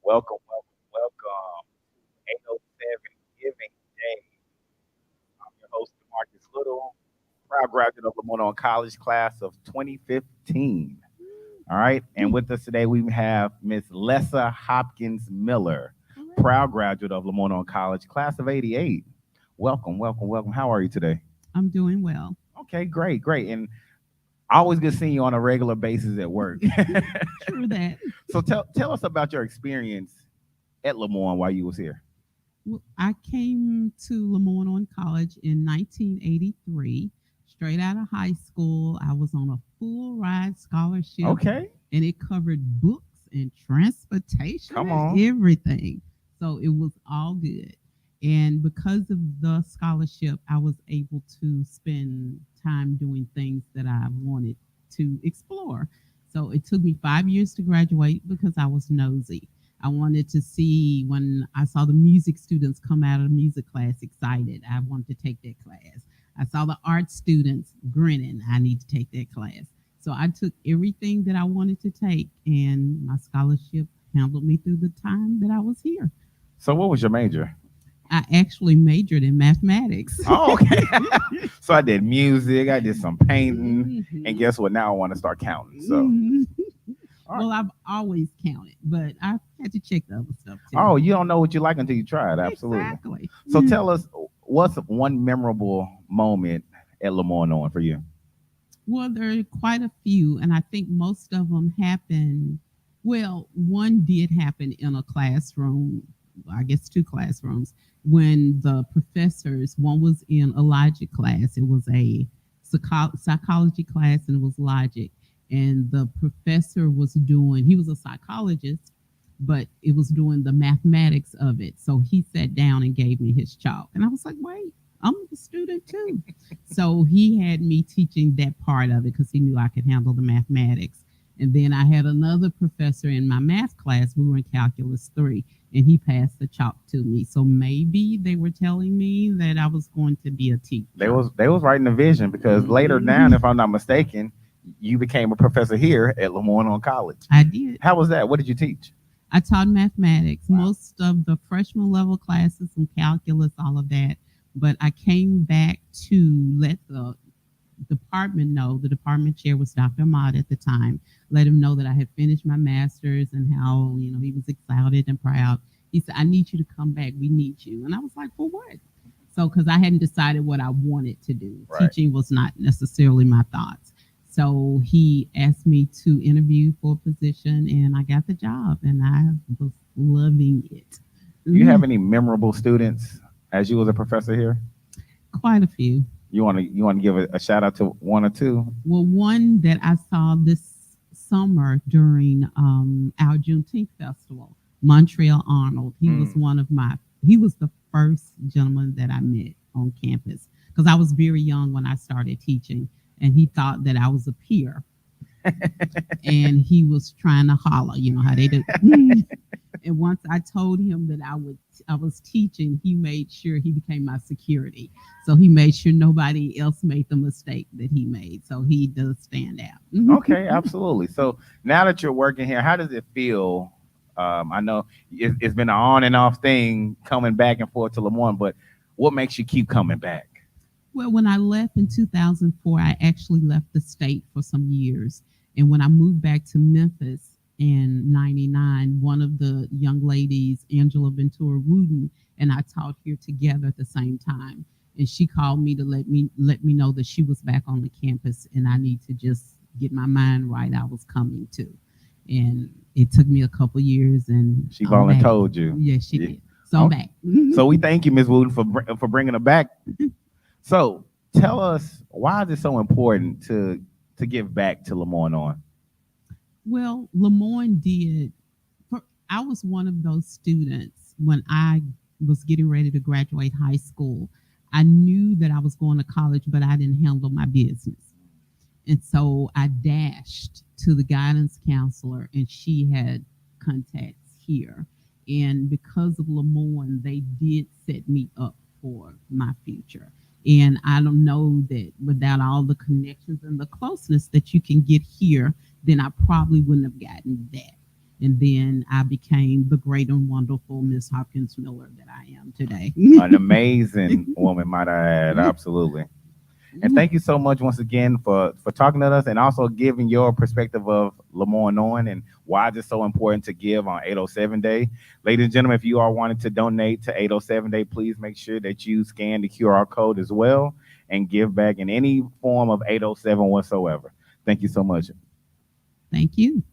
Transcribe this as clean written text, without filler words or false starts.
Welcome, welcome, welcome. 807 Giving Day. I'm your host, DeMarcus Little, proud graduate of Lamont College class of 2015. All right. And with us today, we have Miss Lessa Hopkins Miller, proud graduate of Lamont College class of 88. Welcome, welcome, welcome. How are you today? I'm doing well. Okay, great, great. And always good seeing you on a regular basis at work. True that. So tell us about your experience at Lamont while you was here. Well, I came to Lemoyne College in 1983, straight out of high school. I was on a full ride scholarship, Okay, and it covered books and transportation come and on. everything. So it was all good. And because of the scholarship, I was able to spend time doing things that I wanted to explore. So it took me 5 years to graduate because I was nosy. I wanted to see when I saw the music students come out of the music class excited. I wanted to take that class. I saw the art students grinning. I need to take that class. So I took everything that I wanted to take, and my scholarship handled me through the time that I was here. So what was your major? I actually majored in mathematics. Oh, okay. So I did music, I did some painting, and Mhm. guess what? Now I want to start counting. So, Mhm. all right. Well, I've always counted, but I had to check the other stuff too. Oh, you don't know what you like until you try it. Absolutely. Exactly. So tell us, what's one memorable moment at Lemoyne on for you? Well, there are quite a few, and I think most of them happen. Well, one did happen in a classroom, I guess two classrooms, when the professors, one was in a logic class, it was a psychology class, and it was logic. And the professor was doing, he was a psychologist, but it was doing the mathematics of it. So he sat down and gave me his chalk. And I was like, wait, I'm the student too. So he had me teaching that part of it because he knew I could handle the mathematics. And then I had another professor in my math class. We were in calculus three, and he passed the chalk to me. So maybe they were telling me that I was going to be a They teacher. was writing the vision because later down, Mhm. if I'm not mistaken, you became a professor here at Lemoyne on College. I did. How was that? What did you teach? I taught mathematics, Wow. most of the freshman level classes, some calculus, all of that. But I came back to let the department know, the department chair was Dr. Ahmad at the time, let him know that I had finished my master's and how, he was excited and proud. He said, I need you to come back. We need you. And I was like, for what? So, because I hadn't decided what I wanted to do. Right. Teaching was not necessarily my thoughts. So he asked me to interview for a position, and I got the job, and I was loving it. Do you have Mm, any memorable students as you was a professor here? quite a few. You want to give a shout out to one or two? Well, one that I saw this summer during our Juneteenth festival, Montreal Arnold. Mm. He was the first gentleman that I met on campus because I was very young when I started teaching, and he thought that I was a peer, and he was trying to holler. You know how they do. And once I told him that I was teaching, he made sure he became my security. So he made sure nobody else made the mistake that he made. So he does stand out. Okay, absolutely. So now that you're working here, how does it feel? I know it's been an on and off thing coming back and forth to Lemoyne, but what makes you keep coming back? Well, when I left in 2004, I actually left the state for some years. And when I moved back to Memphis in 99, one of the young ladies, Angela Ventura Wooten, and I taught here together at the same time. And she called me to let me know that she was back on the campus and I need to just get my mind right. I was coming to. And it took me a couple years and She I'm back. volunteered you. Yes, she Yeah. did. So I'm Okay. back. So we thank you, Ms. Wooten, for bringing her back. So tell us, why is it so important to give back to Lemoyne on? Well, Lemoyne did. For, I was one of those students when I was getting ready to graduate high school. I knew that I was going to college, but I didn't handle my business. And so I dashed to the guidance counselor, and she had contacts here. And because of Lemoyne, they did set me up for my future. And I don't know that without all the connections and the closeness that you can get here, then I probably wouldn't have gotten that. And then I became the great and wonderful Miss Hopkins Miller that I am today. An amazing woman, might I add. Absolutely. And thank you so much once again for talking to us and also giving your perspective of Lemoyne and why it's so important to give on 807 Day. Ladies and gentlemen, if you are wanting to donate to 807 Day, please make sure that you scan the QR code as well and give back in any form of 807 whatsoever. Thank you so much. Thank you.